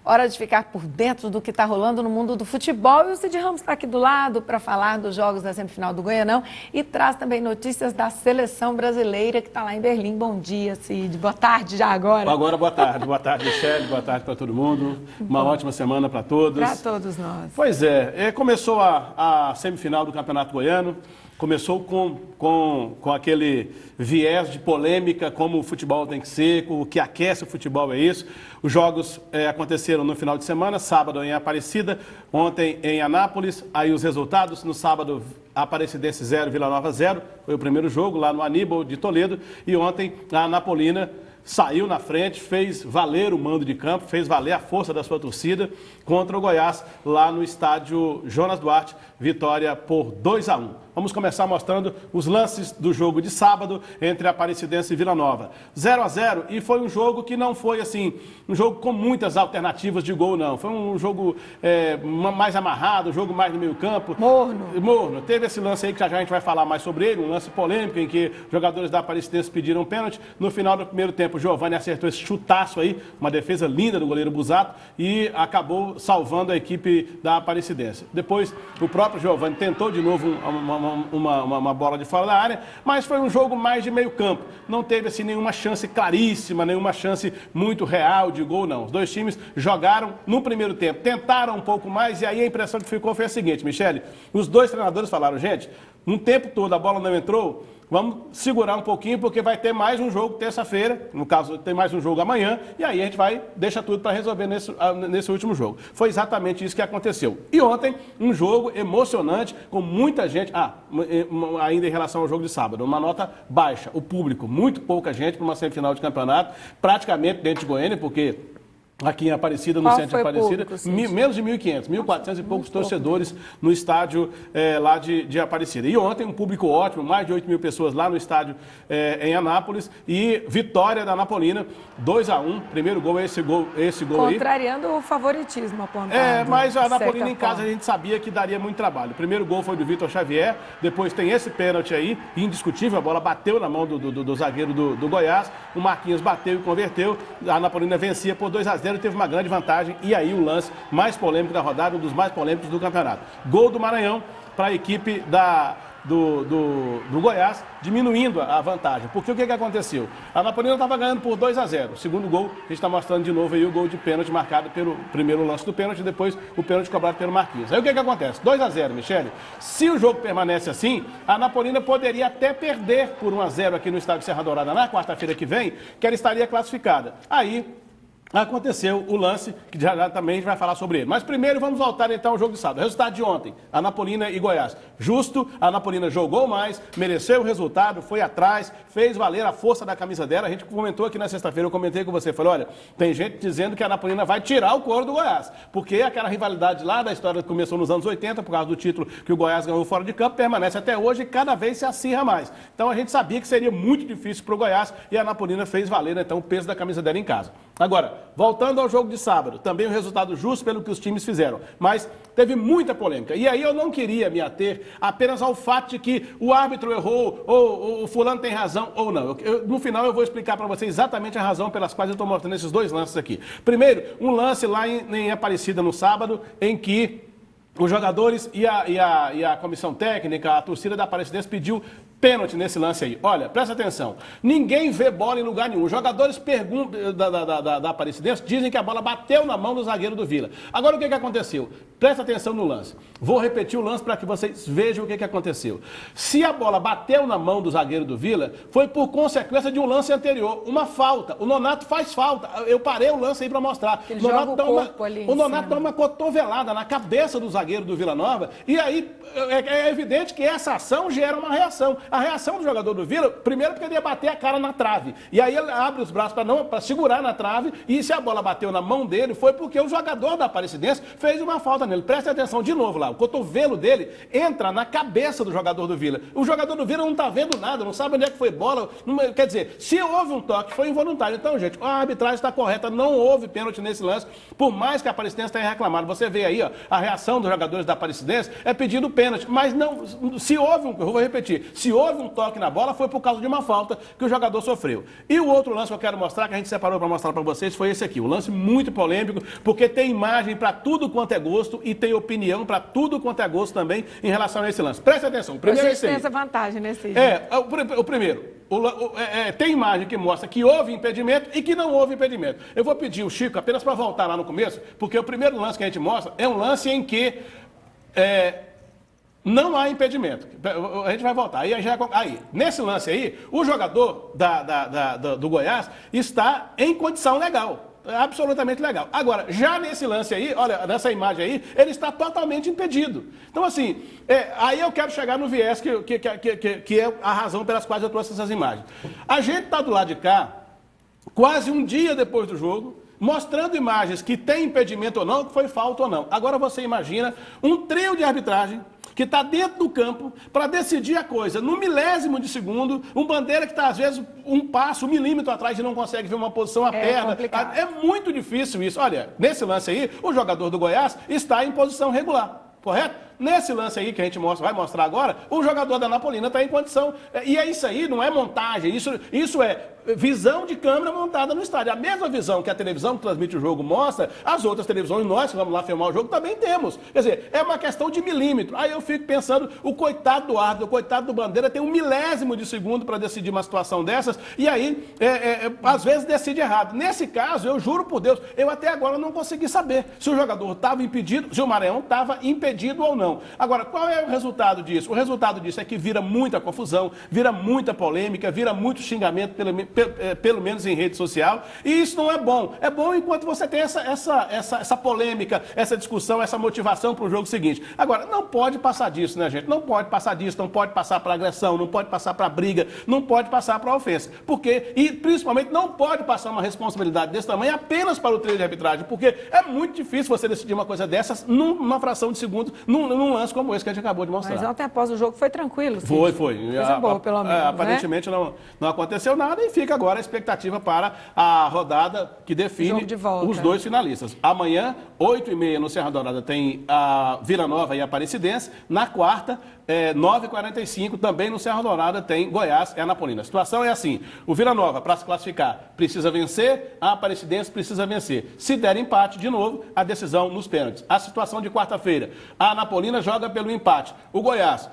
Hora de ficar por dentro do que está rolando no mundo do futebol. E o Cid Ramos está aqui do lado para falar dos jogos da semifinal do Goianão e traz também notícias da seleção brasileira que está lá em Berlim. Bom dia, Cid. Boa tarde já agora. Agora, boa tarde. Boa tarde, Michele. Boa tarde para todo mundo. Uma ótima semana para todos. Para todos nós. Pois é, começou a semifinal do Campeonato Goiano. Começou com aquele viés de polêmica, como o futebol tem que ser, o que aquece o futebol é isso. Os jogos aconteceram no final de semana, sábado em Aparecida, ontem em Anápolis. Aí os resultados, no sábado, Aparecidense 0, Vila Nova 0, foi o primeiro jogo lá no Aníbal de Toledo. E ontem a Anapolina saiu na frente, fez valer o mando de campo, fez valer a força da sua torcida contra o Goiás lá no estádio Jonas Duarte, vitória por 2-1. Vamos começar mostrando os lances do jogo de sábado entre Aparecidense e Vila Nova. 0-0, e foi um jogo que não foi assim, um jogo com muitas alternativas de gol, não. Foi um jogo mais amarrado, um jogo mais no meio campo. Morno. Teve esse lance aí que já a gente vai falar mais sobre ele, um lance polêmico em que jogadores da Aparecidense pediram pênalti. No final do primeiro tempo, o Giovani acertou esse chutaço aí, uma defesa linda do goleiro Busato, e acabou salvando a equipe da Aparecidense. Depois, o próprio Giovani tentou de novo uma bola de fora da área, mas foi um jogo mais de meio campo. Não teve assim nenhuma chance claríssima, nenhuma chance muito real de gol, não. Os dois times jogaram no primeiro tempo, tentaram um pouco mais, e aí a impressão que ficou foi a seguinte, Michele, os dois treinadores falaram, gente, um tempo todo a bola não entrou, vamos segurar um pouquinho, porque vai ter mais um jogo terça-feira, no caso tem mais um jogo amanhã, e aí a gente deixa tudo para resolver nesse último jogo. Foi exatamente isso que aconteceu. E ontem, um jogo emocionante, com muita gente, ainda em relação ao jogo de sábado, uma nota baixa, o público, muito pouca gente para uma semifinal de campeonato, praticamente dentro de Goiânia, porque aqui em Aparecida, no centro de Aparecida, menos de 1.500, 1.400 e poucos torcedores no estádio lá de Aparecida. E ontem um público ótimo, mais de 8.000 pessoas lá no estádio em Anápolis, e vitória da Anapolina, 2-1, primeiro gol, esse gol aí. Contrariando o favoritismo apontado. Mas a Anapolina em casa a gente sabia que daria muito trabalho. O primeiro gol foi do Vitor Xavier, depois tem esse pênalti aí, indiscutível, a bola bateu na mão do zagueiro do Goiás, o Marquinhos bateu e converteu, a Anapolina vencia por 2-0. Teve uma grande vantagem, e aí o lance mais polêmico da rodada, um dos mais polêmicos do campeonato. Gol do Maranhão para a equipe do Goiás, diminuindo a vantagem. Porque o que aconteceu? A Anapolina estava ganhando por 2-0. O segundo gol, a gente está mostrando de novo aí o gol de pênalti marcado pelo primeiro lance do pênalti, depois o pênalti cobrado pelo Marquinhos. Aí o que acontece? 2-0, Michele. Se o jogo permanece assim, a Anapolina poderia até perder por 1-0 aqui no estádio Serra Dourada na quarta-feira que vem, que ela estaria classificada. Aí aconteceu o lance, que já também a gente vai falar sobre ele. Mas primeiro vamos voltar então ao jogo de sábado. Resultado de ontem, Anapolina e Goiás. Justo, a Anapolina jogou mais, mereceu o resultado, foi atrás, fez valer a força da camisa dela. A gente comentou aqui na sexta-feira, eu comentei com você, falei, olha, tem gente dizendo que a Anapolina vai tirar o couro do Goiás, porque aquela rivalidade lá da história que começou nos anos 80, por causa do título que o Goiás ganhou fora de campo, permanece até hoje e cada vez se acirra mais. Então a gente sabia que seria muito difícil para o Goiás, e a Anapolina fez valer então o peso da camisa dela em casa. Agora, voltando ao jogo de sábado, também um resultado justo pelo que os times fizeram, mas teve muita polêmica. E aí eu não queria me ater apenas ao fato de que o árbitro errou, ou o fulano tem razão, ou não. No final eu vou explicar para vocês exatamente a razão pelas quais eu estou mostrando esses dois lances aqui. Primeiro, um lance lá em Aparecida no sábado, em que os jogadores e a comissão técnica, a torcida da Aparecidense pediu pênalti nesse lance aí. Olha, presta atenção. Ninguém vê bola em lugar nenhum. Os jogadores da Aparecidense dizem que a bola bateu na mão do zagueiro do Vila. Agora o que aconteceu? Presta atenção no lance. Vou repetir o lance para que vocês vejam o que aconteceu. Se a bola bateu na mão do zagueiro do Vila, foi por consequência de um lance anterior, uma falta. O Nonato faz falta. Eu parei o lance aí para mostrar. O Nonato dá uma cotovelada na cabeça do zagueiro do Vila Nova, e aí é evidente que essa ação gera uma reação. A reação do jogador do Vila, primeiro porque ele ia bater a cara na trave. E aí ele abre os braços para segurar na trave, e se a bola bateu na mão dele, foi porque o jogador da Aparecidense fez uma falta nele. Preste atenção de novo lá. O cotovelo dele entra na cabeça do jogador do Vila. O jogador do Vila não está vendo nada, não sabe onde é que foi bola. Quer dizer, se houve um toque, foi involuntário. Então, gente, a arbitragem está correta, não houve pênalti nesse lance, por mais que a Aparecidense tenha reclamado. Você vê aí, ó, a reação dos jogadores da Aparecidense é pedindo pênalti. Mas não, se houve eu vou repetir, se houve um toque na bola, foi por causa de uma falta que o jogador sofreu. E o outro lance que eu quero mostrar, que a gente separou para mostrar para vocês, foi esse aqui. Um lance muito polêmico, porque tem imagem para tudo quanto é gosto e tem opinião para tudo quanto é gosto também em relação a esse lance. Preste atenção. Primeiro, a gente tem essa vantagem nesse... O primeiro. Tem imagem que mostra que houve impedimento e que não houve impedimento. Eu vou pedir o Chico apenas para voltar lá no começo, porque o primeiro lance que a gente mostra é um lance em que não há impedimento. A gente vai voltar. Aí, nesse lance aí, o jogador do Goiás está em condição legal. Absolutamente legal. Agora, já nesse lance aí, olha, nessa imagem aí, ele está totalmente impedido. Então, assim, aí eu quero chegar no viés que é a razão pelas quais eu trouxe essas imagens. A gente está do lado de cá, quase um dia depois do jogo, mostrando imagens que tem impedimento ou não, que foi falta ou não. Agora você imagina um trio de arbitragem que está dentro do campo para decidir a coisa no milésimo de segundo, um Bandeira que está, às vezes, um passo, um milímetro atrás e não consegue ver uma posição, a perna. Complicado. É muito difícil isso. Olha, nesse lance aí, o jogador do Goiás está em posição regular, correto? Nesse lance aí que a gente vai mostrar agora, o jogador da Anapolina está em condição. E é isso aí, não é montagem, isso é visão de câmera montada no estádio. A mesma visão que a televisão que transmite o jogo mostra, as outras televisões, nós que vamos lá filmar o jogo, também temos. Quer dizer, é uma questão de milímetro. Aí eu fico pensando, o coitado do árbitro, o coitado do Bandeira tem um milésimo de segundo para decidir uma situação dessas, e aí, às vezes, decide errado. Nesse caso, eu juro por Deus, eu até agora não consegui saber se o jogador estava impedido, se o Maranhão estava impedido ou não. Agora, qual é o resultado disso? O resultado disso é que vira muita confusão, vira muita polêmica, vira muito xingamento, pelo menos em rede social, e isso não é bom. É bom enquanto você tem essa polêmica, essa discussão, essa motivação para o jogo seguinte. Agora, não pode passar disso, né, gente? Não pode passar disso, não pode passar para agressão, não pode passar para briga, não pode passar para ofensa. Porque, e principalmente, não pode passar uma responsabilidade desse tamanho apenas para o trio de arbitragem, porque é muito difícil você decidir uma coisa dessas numa fração de segundo, num lance como esse que a gente acabou de mostrar. Mas ontem após o jogo foi tranquilo. Foi. Coisa boa, pelo menos, aparentemente não aconteceu nada e fica agora a expectativa para a rodada que define os dois finalistas. Amanhã, 8h30 no Serra Dourada tem a Vila Nova e a Aparecidense. Na quarta, 9h45 também no Serra Dourada tem Goiás e Anapolina. A situação é assim, o Vila Nova para se classificar precisa vencer, a Aparecidense precisa vencer. Se der empate, de novo, a decisão nos pênaltis. A situação de quarta-feira, a Anapolina joga pelo empate. O Goiás,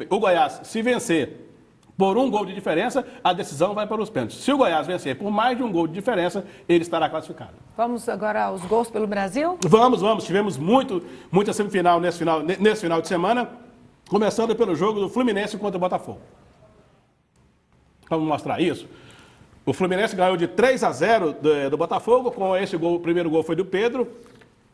o Goiás, se vencer por um gol de diferença, a decisão vai para os pênaltis. Se o Goiás vencer por mais de um gol de diferença, ele estará classificado. Vamos agora aos gols pelo Brasil? Vamos. Tivemos muita semifinal nesse final de semana, começando pelo jogo do Fluminense contra o Botafogo. Vamos mostrar isso. O Fluminense ganhou de 3-0 do Botafogo, com esse gol, o primeiro gol foi do Pedro.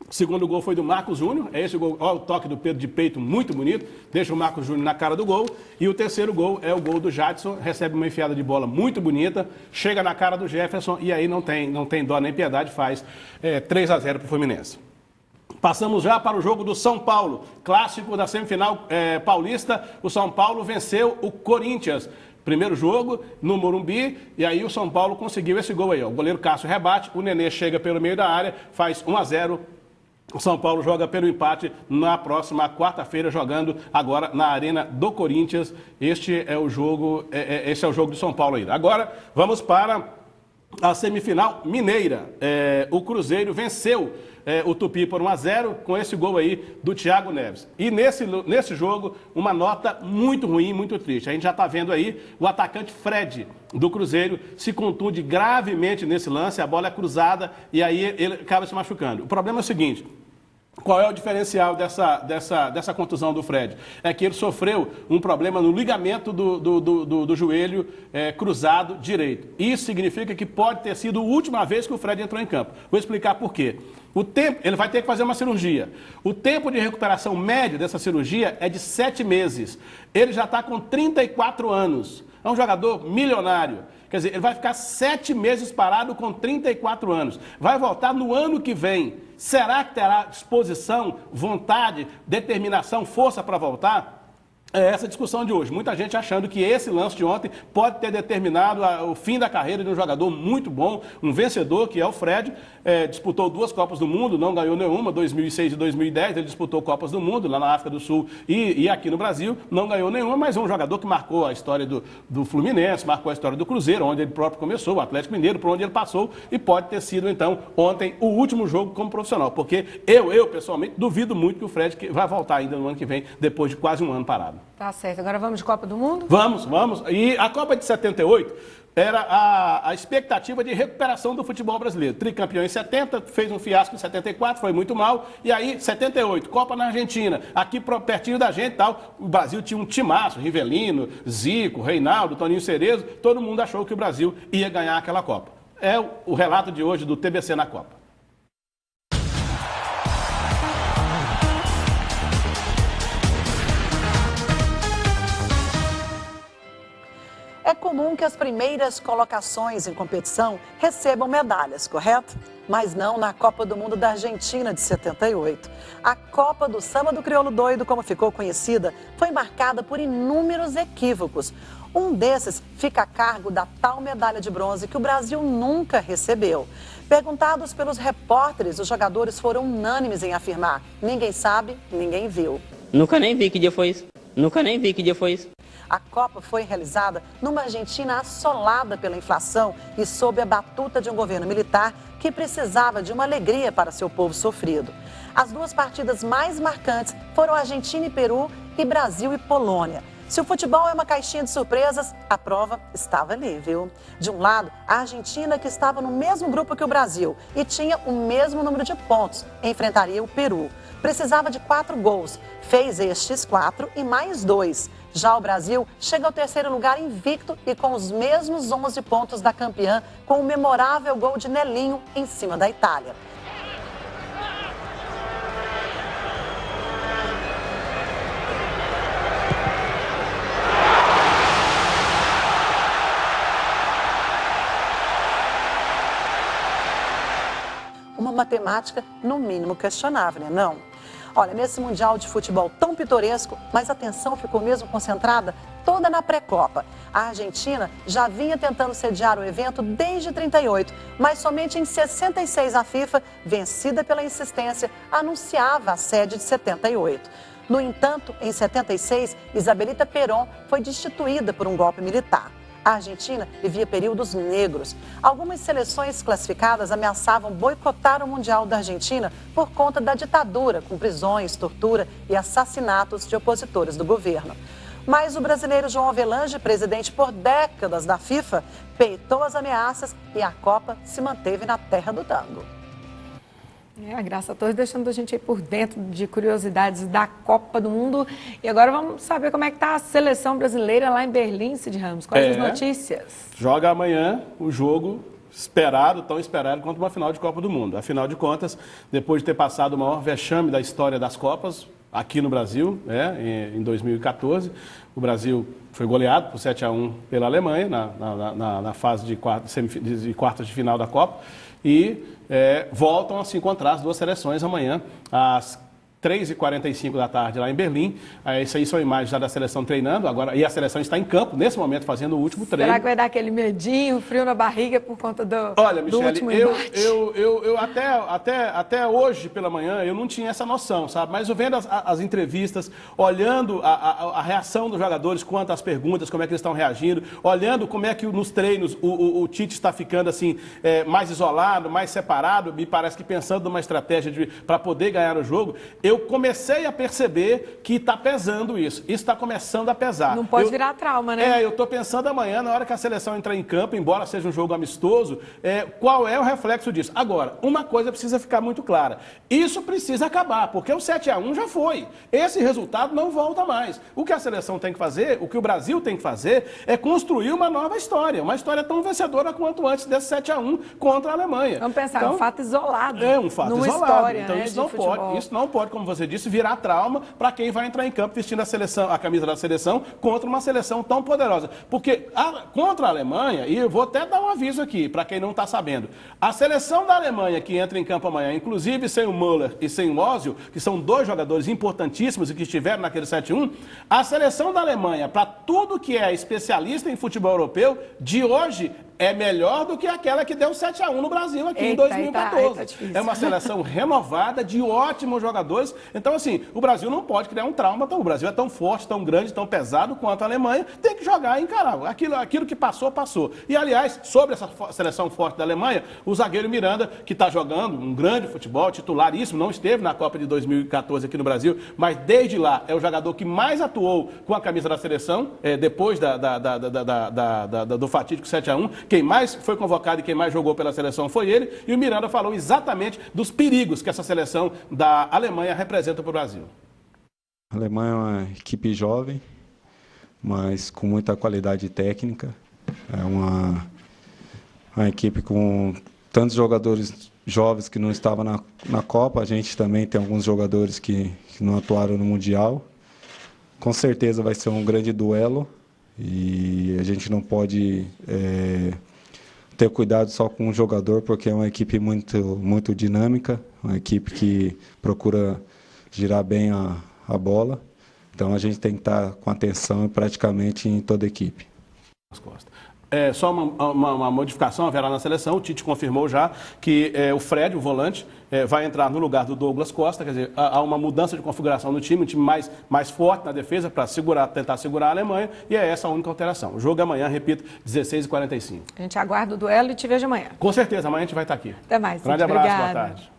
O segundo gol foi do Marcos Júnior, esse gol, olha o toque do Pedro de peito, muito bonito, deixa o Marcos Júnior na cara do gol. E o terceiro gol é o gol do Jadson, recebe uma enfiada de bola muito bonita, chega na cara do Jefferson e aí não tem dó nem piedade, faz 3-0 para o Fluminense. Passamos já para o jogo do São Paulo, clássico da semifinal paulista. O São Paulo venceu o Corinthians. Primeiro jogo no Morumbi, e aí o São Paulo conseguiu esse gol aí. Ó. O goleiro Cássio rebate, o Nenê chega pelo meio da área, faz 1-0. O São Paulo joga pelo empate na próxima quarta-feira, jogando agora na Arena do Corinthians. Este é o jogo do São Paulo ainda. Agora vamos para a semifinal mineira. O Cruzeiro venceu o Tupi por 1-0 com esse gol aí do Thiago Neves. E nesse jogo, uma nota muito ruim, muito triste. A gente já está vendo aí o atacante Fred do Cruzeiro se contunde gravemente nesse lance, a bola é cruzada e aí ele acaba se machucando. O problema é o seguinte: qual é o diferencial dessa contusão do Fred? É que ele sofreu um problema no ligamento do joelho cruzado direito. Isso significa que pode ter sido a última vez que o Fred entrou em campo. Vou explicar por quê. Ele vai ter que fazer uma cirurgia. O tempo de recuperação médio dessa cirurgia é de 7 meses. Ele já está com 34 anos. É um jogador milionário. Quer dizer, ele vai ficar 7 meses parado com 34 anos. Vai voltar no ano que vem. Será que terá disposição, vontade, determinação, força para voltar? É essa a discussão de hoje. Muita gente achando que esse lance de ontem pode ter determinado o fim da carreira de um jogador muito bom, um vencedor, que é o Fred. Disputou 2 Copas do Mundo, não ganhou nenhuma, 2006 e 2010. Ele disputou Copas do Mundo lá na África do Sul e aqui no Brasil. Não ganhou nenhuma, mas é um jogador que marcou a história do Fluminense, marcou a história do Cruzeiro, onde ele próprio começou, o Atlético Mineiro, por onde ele passou. E pode ter sido, então, ontem, o último jogo como profissional. Porque eu pessoalmente, duvido muito que o Fred vai voltar ainda no ano que vem, depois de quase um ano parado. Tá certo. Agora vamos de Copa do Mundo? Vamos. E a Copa de 78 era a expectativa de recuperação do futebol brasileiro. Tricampeão em 70, fez um fiasco em 74, foi muito mal. E aí, 78, Copa na Argentina, aqui pertinho da gente e tal. O Brasil tinha um timaço, Rivelino, Zico, Reinaldo, Toninho Cerezo. Todo mundo achou que o Brasil ia ganhar aquela Copa. É o relato de hoje do TBC na Copa. É comum que as primeiras colocações em competição recebam medalhas, correto? Mas não na Copa do Mundo da Argentina de 78. A Copa do Samba do Crioulo Doido, como ficou conhecida, foi marcada por inúmeros equívocos. Um desses fica a cargo da tal medalha de bronze que o Brasil nunca recebeu. Perguntados pelos repórteres, os jogadores foram unânimes em afirmar: ninguém sabe, ninguém viu. Nunca nem vi que dia foi isso. A Copa foi realizada numa Argentina assolada pela inflação e sob a batuta de um governo militar que precisava de uma alegria para seu povo sofrido. As 2 partidas mais marcantes foram Argentina e Peru e Brasil e Polônia. Se o futebol é uma caixinha de surpresas, a prova estava ali, viu? De um lado, a Argentina, que estava no mesmo grupo que o Brasil e tinha o mesmo número de pontos, enfrentaria o Peru. Precisava de 4 gols, fez estes 4 e mais 2. Já o Brasil chega ao 3º lugar invicto e com os mesmos 11 pontos da campeã, com o memorável gol de Nelinho em cima da Itália. Uma matemática, no mínimo, questionável, né? Não? Olha, nesse Mundial de Futebol tão pitoresco, mas a atenção ficou mesmo concentrada toda na pré-copa. A Argentina já vinha tentando sediar o evento desde 38, mas somente em 66 a FIFA, vencida pela insistência, anunciava a sede de 78. No entanto, em 76, Isabelita Perón foi destituída por um golpe militar. A Argentina vivia períodos negros. Algumas seleções classificadas ameaçavam boicotar o Mundial da Argentina por conta da ditadura, com prisões, tortura e assassinatos de opositores do governo. Mas o brasileiro João Avelange, presidente por décadas da FIFA, peitou as ameaças e a Copa se manteve na terra do tango. A Graça Torres deixando a gente aí por dentro de curiosidades da Copa do Mundo. E agora vamos saber como é que está a seleção brasileira lá em Berlim, Cid Ramos. Quais as notícias? Joga amanhã o jogo esperado, tão esperado quanto uma final de Copa do Mundo. Afinal de contas, depois de ter passado o maior vexame da história das Copas, aqui no Brasil, em 2014, o Brasil foi goleado por 7-1 pela Alemanha na fase de quartas de final da Copa. E voltam a se encontrar as 2 seleções amanhã, às 3h45 da tarde lá em Berlim. Isso aí são imagens já da seleção treinando agora, e a seleção está em campo nesse momento fazendo o último treino. Será que vai dar aquele medinho, frio na barriga por conta do último embate? Eu até hoje pela manhã eu não tinha essa noção, sabe? Mas eu vendo as entrevistas, olhando a reação dos jogadores quanto às perguntas, como é que eles estão reagindo, olhando como é que nos treinos o Tite está ficando assim mais isolado, mais separado, me parece que pensando numa estratégia para poder ganhar o jogo. Eu comecei a perceber que está pesando isso. Isso está começando a pesar. Não pode virar trauma, né? Eu estou pensando amanhã, na hora que a seleção entrar em campo, embora seja um jogo amistoso, qual é o reflexo disso? Agora, uma coisa precisa ficar muito clara. Isso precisa acabar, porque o 7-1 já foi. Esse resultado não volta mais. O que a seleção tem que fazer, o que o Brasil tem que fazer, é construir uma nova história. Uma história tão vencedora quanto antes desse 7-1 contra a Alemanha. Vamos pensar, um fato isolado. Um fato isolado. História, então isso não pode como você disse, virar trauma para quem vai entrar em campo vestindo a camisa da seleção contra uma seleção tão poderosa. Porque contra a Alemanha, e eu vou até dar um aviso aqui, para quem não está sabendo, a seleção da Alemanha que entra em campo amanhã, inclusive sem o Müller e sem o Ozil, que são dois jogadores importantíssimos e que estiveram naquele 7-1, a seleção da Alemanha, para tudo que é especialista em futebol europeu, de hoje é melhor do que aquela que deu 7-1 no Brasil aqui em 2014. É uma seleção renovada, de ótimos jogadores. Então, assim, o Brasil não pode criar um trauma. Então, o Brasil é tão forte, tão grande, tão pesado quanto a Alemanha. Tem que jogar e encarar. Aquilo que passou, passou. E, aliás, sobre essa seleção forte da Alemanha, o zagueiro Miranda, que está jogando um grande futebol, titularíssimo, não esteve na Copa de 2014 aqui no Brasil, mas desde lá é o jogador que mais atuou com a camisa da seleção, depois do fatídico 7-1. Quem mais foi convocado e quem mais jogou pela seleção foi ele. E o Miranda falou exatamente dos perigos que essa seleção da Alemanha representa para o Brasil. A Alemanha é uma equipe jovem, mas com muita qualidade técnica. É uma equipe com tantos jogadores jovens que não estavam na Copa. A gente também tem alguns jogadores que não atuaram no Mundial. Com certeza vai ser um grande duelo e a gente não pode ter cuidado só com o jogador, porque é uma equipe muito dinâmica, uma equipe que procura girar bem a bola. Então a gente tem que estar com atenção praticamente em toda a equipe. Só uma modificação haverá na seleção. O Tite confirmou já que o Fred, o volante, vai entrar no lugar do Douglas Costa. Quer dizer, há uma mudança de configuração no time, um time mais forte na defesa para tentar segurar a Alemanha, e é essa a única alteração. O jogo é amanhã, repito, 16h45. A gente aguarda o duelo e te vejo amanhã. Com certeza, amanhã a gente vai estar aqui. Até mais. Grande abraço, boa tarde.